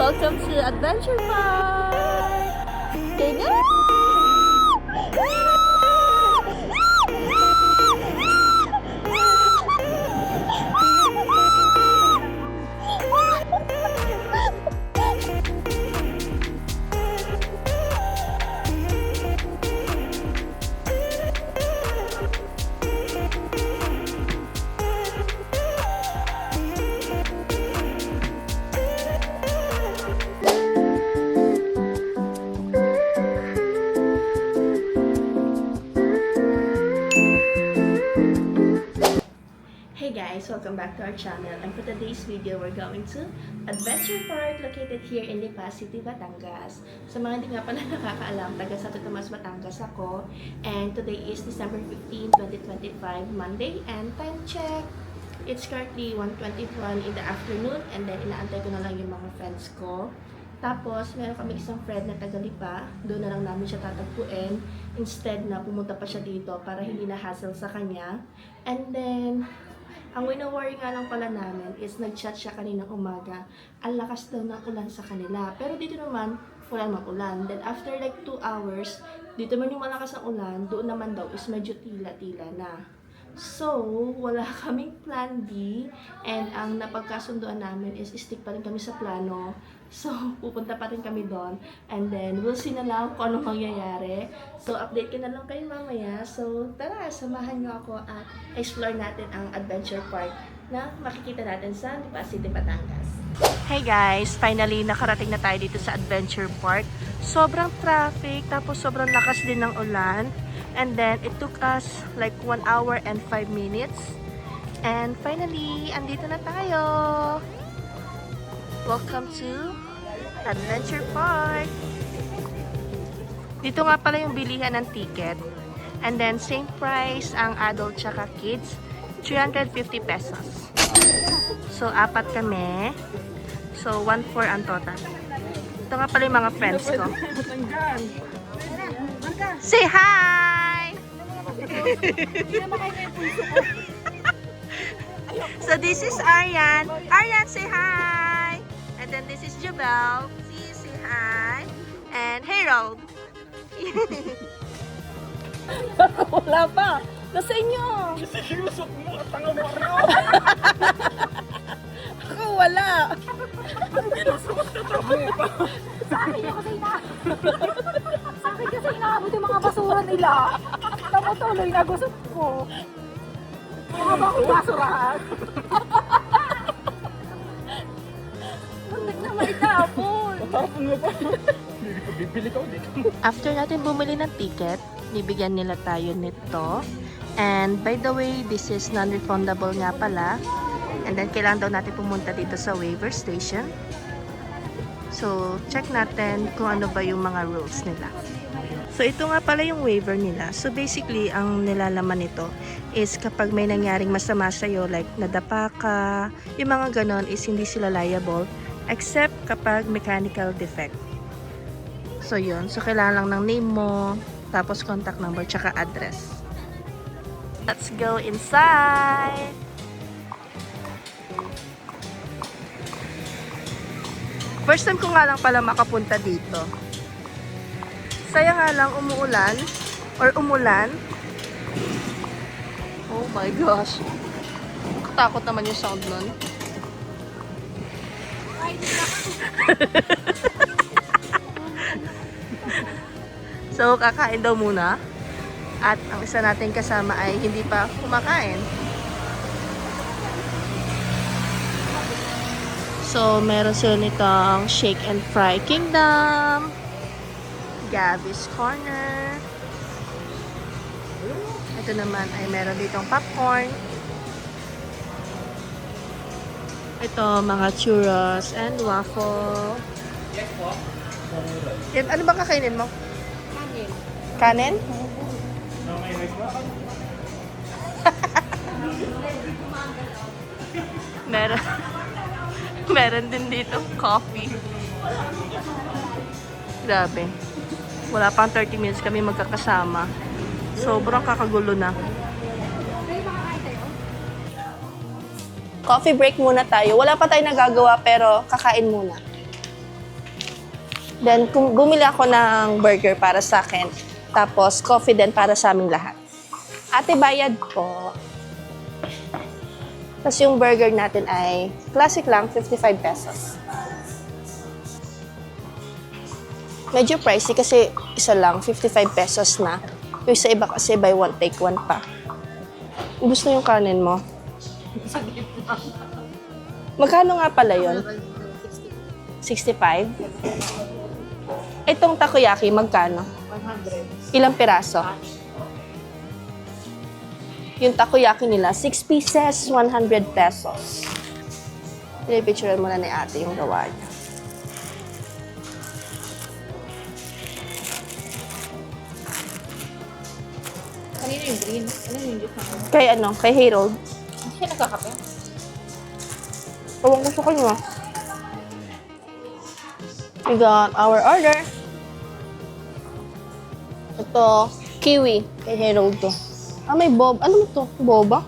Welcome to Adventure Park! Ganyan! Hey guys, welcome back to our channel, and for today's video, we're going to Adventure Park located here in Lipa City, Batangas. Sa mga hindi nga pala nakakaalam, taga Santo Tomas, Batangas ako, and today is December 15, 2025, Monday, and time check. It's currently 1:21 in the afternoon, and then inaantay ko na lang yung mga friends ko. Tapos, meron kami isang friend na taga Lipa, doon na lang namin siya tatagpuin, instead na pumunta pa siya dito para hindi na hassle sa kanya. And then, ang wino-worry nga lang pala namin is nag-chat siya kaninang umaga. Ang lakas daw ng ulan sa kanila. Pero dito naman, wala namang ulan. Then after like 2 hours, dito man yung malakas ang ulan, doon naman daw is medyo tila-tila na. So, wala kaming plan B. And ang napagkasunduan namin is stick pa rin kami sa plano. So, pupunta pa rin kami doon. And then, we'll see na lang kung anong mangyayari. So, update ko na lang kayo mamaya. So, tara, samahan nyo ako at explore natin ang Adventure Park na makikita natin sa Lipa City, Batangas. Hey guys! Finally, nakarating na tayo dito sa Adventure Park. Sobrang traffic, tapos sobrang lakas din ng ulan. And then, it took us like 1 hour and 5 minutes. And finally, andito na tayo! Welcome to Adventure Park! Dito nga pala yung bilihan ng ticket. And then, same price ang adult tsaka kids. 350 pesos. So, 4 kami. So, 1,400 ang total. Ito nga pala yung mga friends ko. Say hi! So, this is Aryan. Aryan, say hi! And then this is Jubel. See, say hi. And Harold. Wala pa. Nasa inyo. Kasi sinusok mo at tanga mo rin. Ako wala. Sinusok na tama mo pa. Sa akin kasi inaabot yung mga basura nila. Tama tuloy na gusto ko. Mga bakong basurahan. Muntik na maitapon. Matapon mo pa. Bibili ka ulit. After natin bumili ng ticket, bibigyan nila tayo nito. And by the way, this is non-refundable nga pala. And then kailangan daw natin pumunta dito sa waiver station. So, check natin kung ano ba yung mga rules nila. So, ito nga pala yung waiver nila. So, basically, ang nilalaman nito is kapag may nangyaring masama sa'yo, like nadapa ka, yung mga ganon is hindi sila liable except kapag mechanical defect. So, yun. So, kailangan lang ng name mo, tapos contact number, tsaka address. Let's go inside! First time ko nga lang pala makapunta dito. Saya nga lang umuulan or umulan. Oh my gosh. Katakot naman yung sound nun. So, kakain daw muna. At ang isa nating kasama ay hindi pa kumakain. So, meron sila nitong Shake and Fry Kingdom, Gabby's Corner. Ito naman ay meron ditong popcorn. Ito, mga churros and waffle. Yan, ano ba kakainin mo? Kanin. Kanin? Meron. Meron din dito coffee. Grabe. Wala pang 30 minutes kami magkakasama. Sobrang kakagulo na. Coffee break muna tayo. Wala pa tayo nagagawa pero kakain muna. Then, bumili ako ng burger para sa akin. Tapos, coffee din para sa aming lahat. Ate, bayad po. Tapos yung burger natin ay classic lang, 55 pesos. Medyo pricey kasi isa lang, 55 pesos na. Yung sa iba kasi buy one, take one pa. Gusto yung kanin mo? Magkano nga pala yun? 65? Itong takoyaki, magkano? 100. Ilang piraso? Yung takoyaki nila, 6 pieces, 100 pesos. Pinipicturean mo na ni ate yung gawa niya. Kanina yung green. Ano yung juice na? Kay ano? Kay Harold. Hindi siya nagkakape. Tawang ko sa kanya. We got our order. Ito, kiwi. Kay Harold to. Ah, may bob. Ano to? Boba?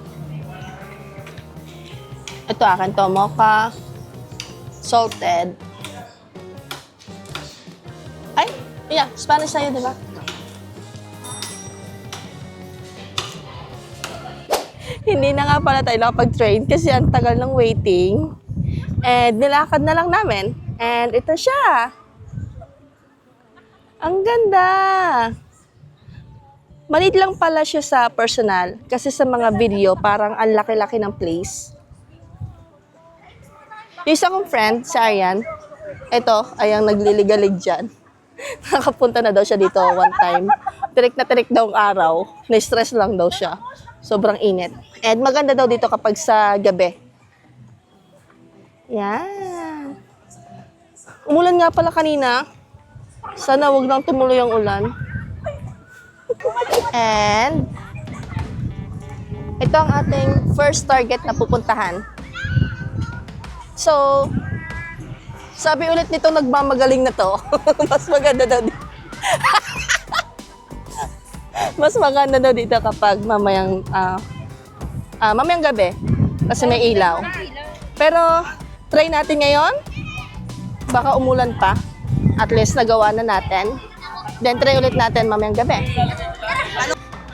Ito akin to. Mocha. Salted. Ay, yeah. Spanish sa'yo, di ba? Hindi na nga pala tayo nakapag-train kasi ang tagal ng waiting. And nilakad na lang namin. And ito siya. Ang ganda. Maliit lang pala siya sa personal. Kasi sa mga video, parang ang laki-laki ng place. Yung isa kong friend, si Aryan, ito, ayang nagliligalig dyan. Nakapunta na daw siya dito one time. Tirik na tirik daw ang araw. Na-stress lang daw siya. Sobrang init. And maganda daw dito kapag sa gabi. Yan. Umulan nga pala kanina. Sana wag lang tumuloy ang ulan. And ito ang ating first target na pupuntahan. So, sabi ulit nito nagmamagaling na to. Mas maganda daw dito. Mas maganda daw dito kapag mamayang gabi kasi may ilaw. Pero try natin ngayon. Baka umulan pa. At least nagawa na natin. Then try ulit natin mamayang gabi.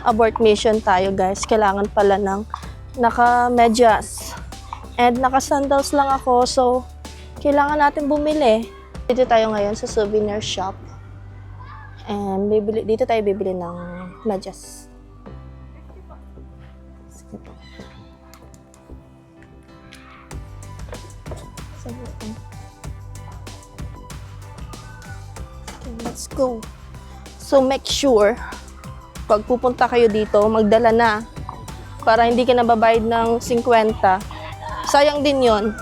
Abort mission tayo, guys. Kailangan pala ng naka-medyas. And naka-sandals lang ako, so kailangan natin bumili. Dito tayo ngayon sa souvenir shop. And dito tayo bibili ng medyas. Sige po. Okay, let's go. So make sure, pag pupunta kayo dito, magdala na. Para hindi ka nababayad ng 50. Sayang din yon.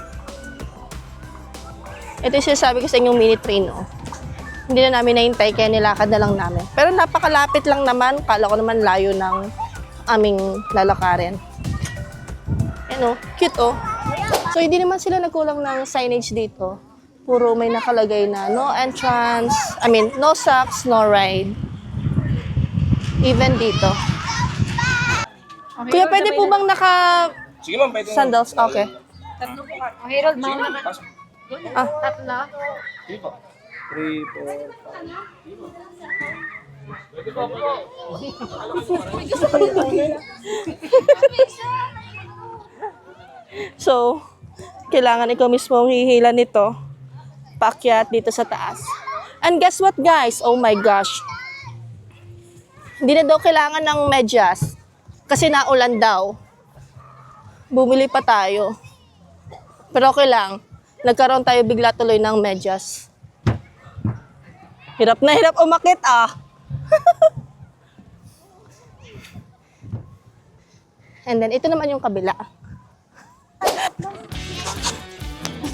Ito yung sinasabi ko sa inyong mini train, oh. Hindi na namin nahintay, kaya nilakad na lang namin. Pero napakalapit lang naman. Kala ko naman layo ng aming lalakarin. Ano, cute oh. So hindi naman sila nagkulang ng signage dito. Puro may nakalagay na no entrance, no socks, no ride. Even dito. Kuya, pwede po bang naka Sige ma'am, pwede. sandals? Okay. Tatlo po ka. Oh, Harold, mauna na. Pasok. Ah, Tatlo. Sige po. 3, 4, 5. so, kailangan ikaw mismo ang hihila nito. Paakyat dito sa taas. And guess what, guys? Oh my gosh. Hindi na daw kailangan ng medyas. Kasi naulan daw. Bumili pa tayo. Pero okay lang. Nagkaroon tayo bigla tuloy ng medyas. Hirap na hirap umakit ah. And then, ito naman yung kabila.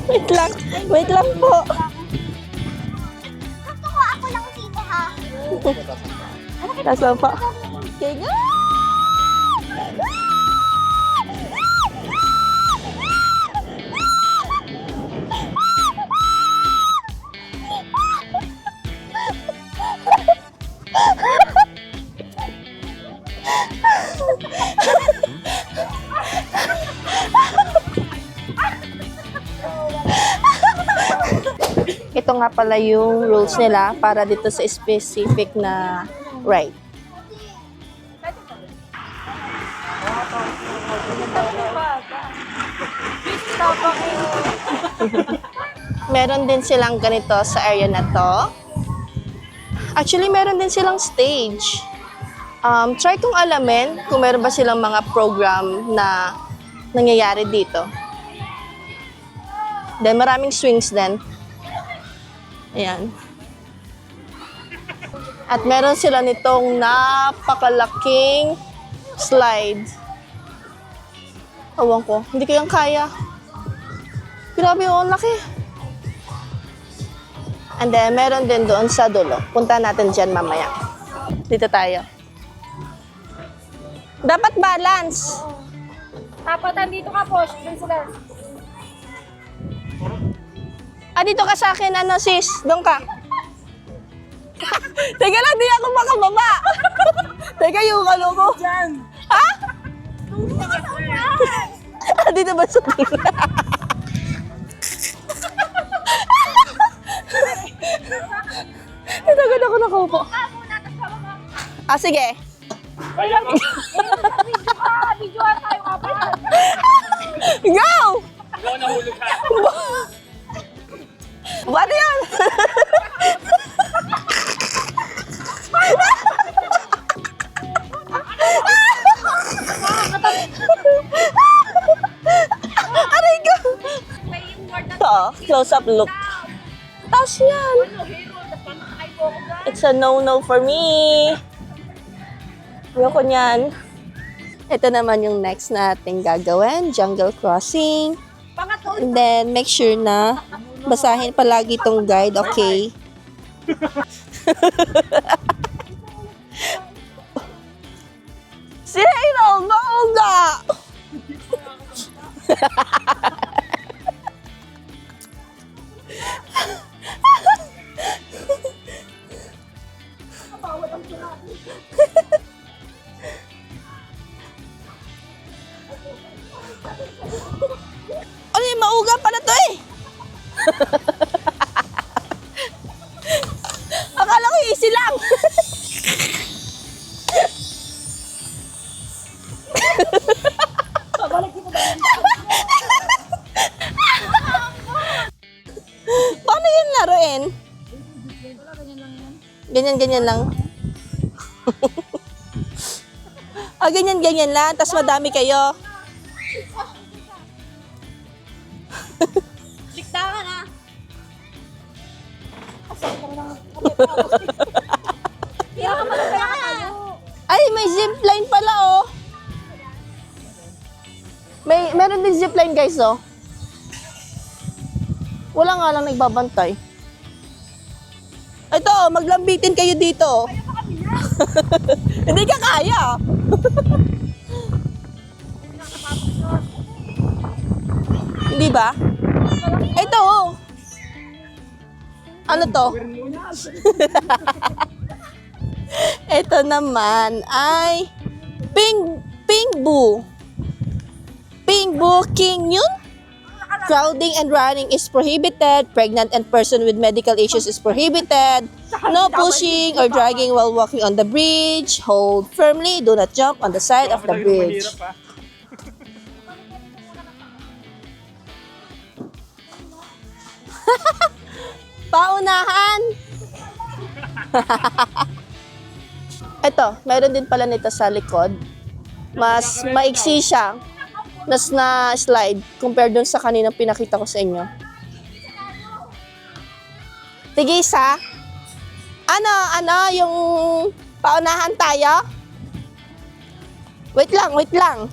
Wait lang. Wait lang po. Gusto ko ako lang dito ha. Taas lang po. Okay, go! Ito nga pala yung rules nila para dito sa specific na ride. Meron din silang ganito sa area na to. Actually, meron din silang stage. Try kong alamin kung meron ba silang mga program na nangyayari dito. Then, maraming swings din. Ayan. At meron sila nitong napakalaking slide. Ewan ko, hindi ko yung kaya. Grabe, oh, ang laki. And then, meron din doon sa dulo. Punta natin dyan mamaya. Dito tayo. Dapat balance. Dapat andito ka, Posh. Doon sila. Dito ka sa akin, ano sis? Doon ka. Teka lang, di ako makababa. Teka, yung ano ko. Diyan. Ha? Dito ba sa tingin? Ito agad ako nakaupo. Sige. Video tayo kapag. Go! Ikaw nahulog ka. Ano yan? Aray ko! Close up look. Taas yan. It's a no-no for me. Ayoko niyan. Ito naman yung next nating gagawin, jungle crossing. And then, make sure na basahin palagi itong guide, okay? Sino? Mauga! Ano yung mauga pala to eh? Akala ko easy lang. Paano yun laruin? Ganyan-ganyan lang. Ganyan-ganyan lang. Tapos madami kayo. Likta ka na. Ay, may zipline pala, oh. Meron din zipline, guys, oh. Wala nga lang nagbabantay. Ito, maglambitin kayo dito. Hindi ka kaya. Hindi ba? Ito, oh. Ano to? Ito naman ay Pingbu King yun? Crowding and running is prohibited. Pregnant and person with medical issues is prohibited. No pushing or dragging while walking on the bridge. Hold firmly. Do not jump on the side of the bridge. Paunahan! Ito, meron din pala nito sa likod. Mas maiksi siya. Mas na slide compared dun sa kaninang pinakita ko sa inyo. Tigis ha? Ano, yung paunahan tayo? Wait lang.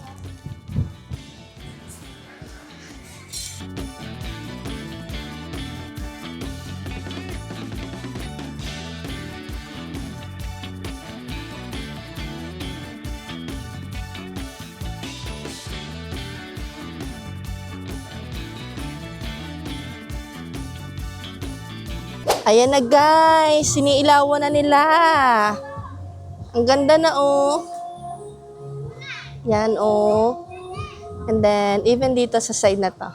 Ayan na guys, siniilawan na nila. Ang ganda na oh. Yan oh. And then, even dito sa side na to.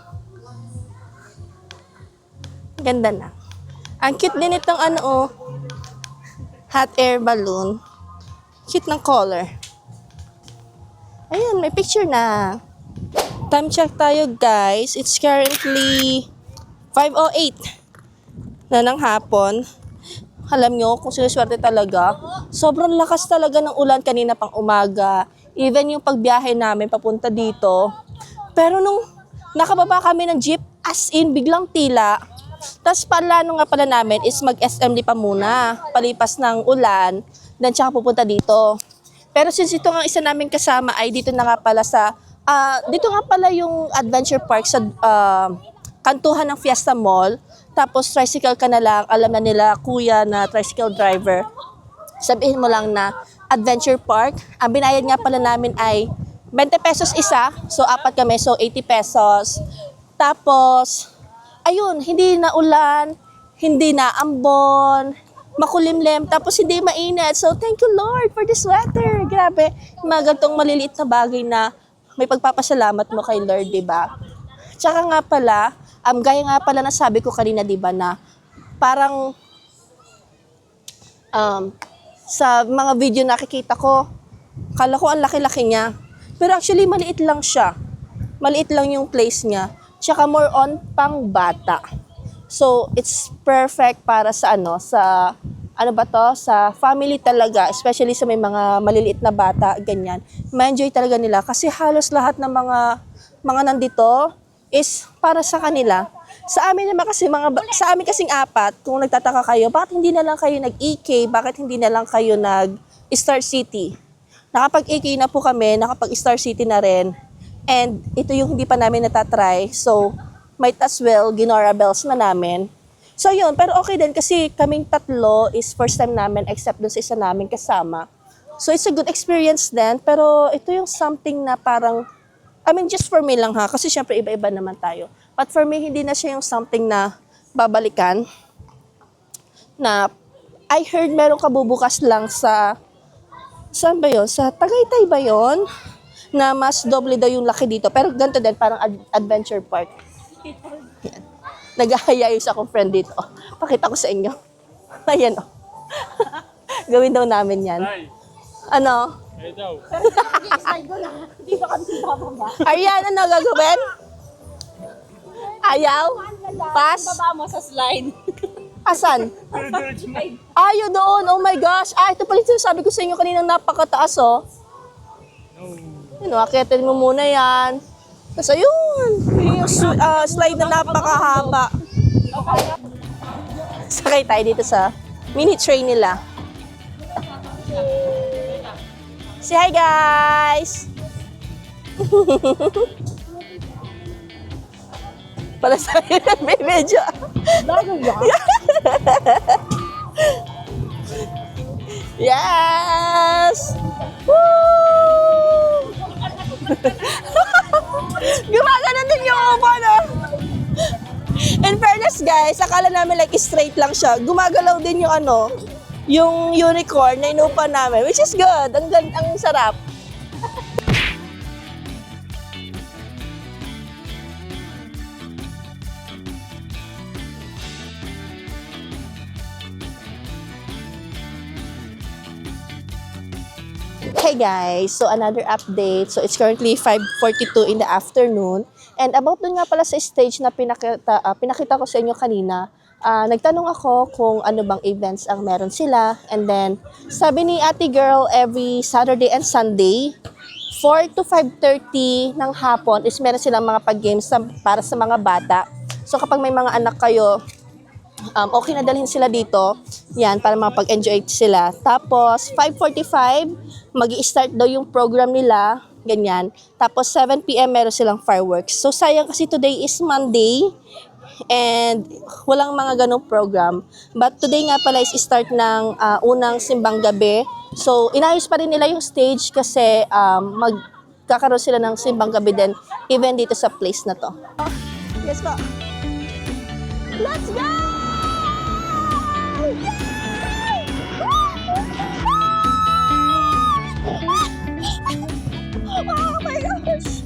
Ganda na. Ang cute din itong ano, oh, hot air balloon. Cute ng color. Ayun, may picture na. Time check tayo, guys. It's currently 5:08 na ng hapon. Alam nyo, kung sinuswerte talaga, sobrang lakas talaga ng ulan kanina pang umaga. Even yung pagbiyahe namin papunta dito. Pero nung nakababa kami ng jeep, as in, biglang tila. Tapos plano nga pala namin is mag-SMD pa muna, palipas ng ulan, then tsaka pupunta dito. Pero since ito nga isa namin kasama ay dito na nga pala sa, dito nga pala yung adventure park sa kantuhan ng Fiesta Mall. Tapos tricycle ka na lang, alam na nila kuya na tricycle driver. Sabihin mo lang na adventure park. Ang binayad nga pala namin ay 20 pesos isa, so 4 kami, so 80 pesos. Tapos, ayun, hindi na ulan, hindi na ambon, makulimlim, tapos hindi mainit. So, thank you Lord for this weather. Grabe, mga gantong maliliit na bagay na may pagpapasalamat mo kay Lord, di ba? Tsaka nga pala, gaya nga pala na sabi ko kanina, di ba, na parang sa mga video nakikita ko, kala ko ang laki-laki niya. Pero actually, maliit lang siya. Maliit lang yung place niya. Tsaka more on pang bata. So, it's perfect para sa sa family talaga, especially sa may mga maliliit na bata, ganyan. Ma-enjoy talaga nila kasi halos lahat ng mga nandito is para sa kanila. Sa amin naman kasi sa amin kasing 4, kung nagtataka kayo, bakit hindi na lang kayo nag-EK, bakit hindi na lang kayo nag-Star City? Nakapag-EK na po kami, nakapag-Star City na rin. And ito yung hindi pa namin natatry. So, might as well, Ginora Bells na namin. So, yun. Pero okay din kasi kaming 3 is first time namin except dun sa isa namin kasama. So, it's a good experience din. Pero ito yung something na parang, just for me lang ha. Kasi syempre iba-iba naman tayo. But for me, hindi na siya yung something na babalikan. Na, I heard meron kabubukas lang sa, saan ba yun? Sa Tagaytay ba yun? Na mas doble daw yung laki dito. Pero ganito din, parang adventure park. Yan. Nag-ahaya yung sa akong friend dito. Oh, pakita ko sa inyo. Ayan o. Oh. Gawin daw namin yan. Ano? Arian, ano gagawin? Ayaw? Pass? Baba mo sa slide. Asan? Ayaw doon. Oh my gosh. Ito pala yung sabi ko sa inyo kaninang napakataas oh. Akitin mo muna yan. Tapos ayun, yung slide na napakahaba. Sakay tayo dito sa mini train nila. Say hi guys! Para sa akin nagbibidyo. Yes! Woo! Gumagano din yung upo, no? In fairness, guys, akala namin like straight lang siya. Gumagalaw din yung yung unicorn na inupa namin, which is good. Ang sarap. Hey guys, so another update. So it's currently 5:42 in the afternoon. And about dun nga pala sa stage na pinakita ko sa inyo kanina, nagtanong ako kung ano bang events ang meron sila. And then, sabi ni ate girl, every Saturday and Sunday, 4 to 5:30 ng hapon is meron silang mga pag-games para sa mga bata. So kapag may mga anak kayo, okay na dalhin sila dito. Yan, para makapag-enjoy sila. Tapos, 5:45, mag-i-start daw yung program nila. Ganyan. Tapos, 7 p.m. meron silang fireworks. So, sayang kasi today is Monday. And, walang mga ganong program. But, today nga pala is start ng unang simbang gabi. So, inayos pa rin nila yung stage kasi magkakaroon sila ng simbang gabi din. Even dito sa place na to. Yes po. Let's go! Oh my gosh!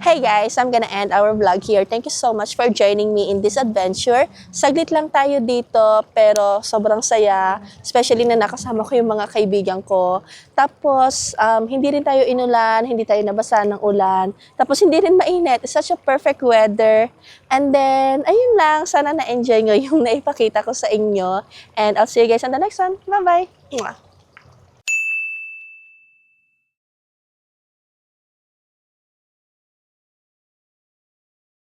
Hey guys, I'm gonna end our vlog here. Thank you so much for joining me in this adventure. Saglit lang tayo dito, pero sobrang saya. Especially na nakasama ko yung mga kaibigan ko. Tapos, hindi rin tayo inulan, hindi tayo nabasa ng ulan. Tapos, hindi rin mainit. It's such a perfect weather. And then, ayun lang. Sana na-enjoy nyo yung naipakita ko sa inyo. And I'll see you guys on the next one. Bye-bye! Mwah!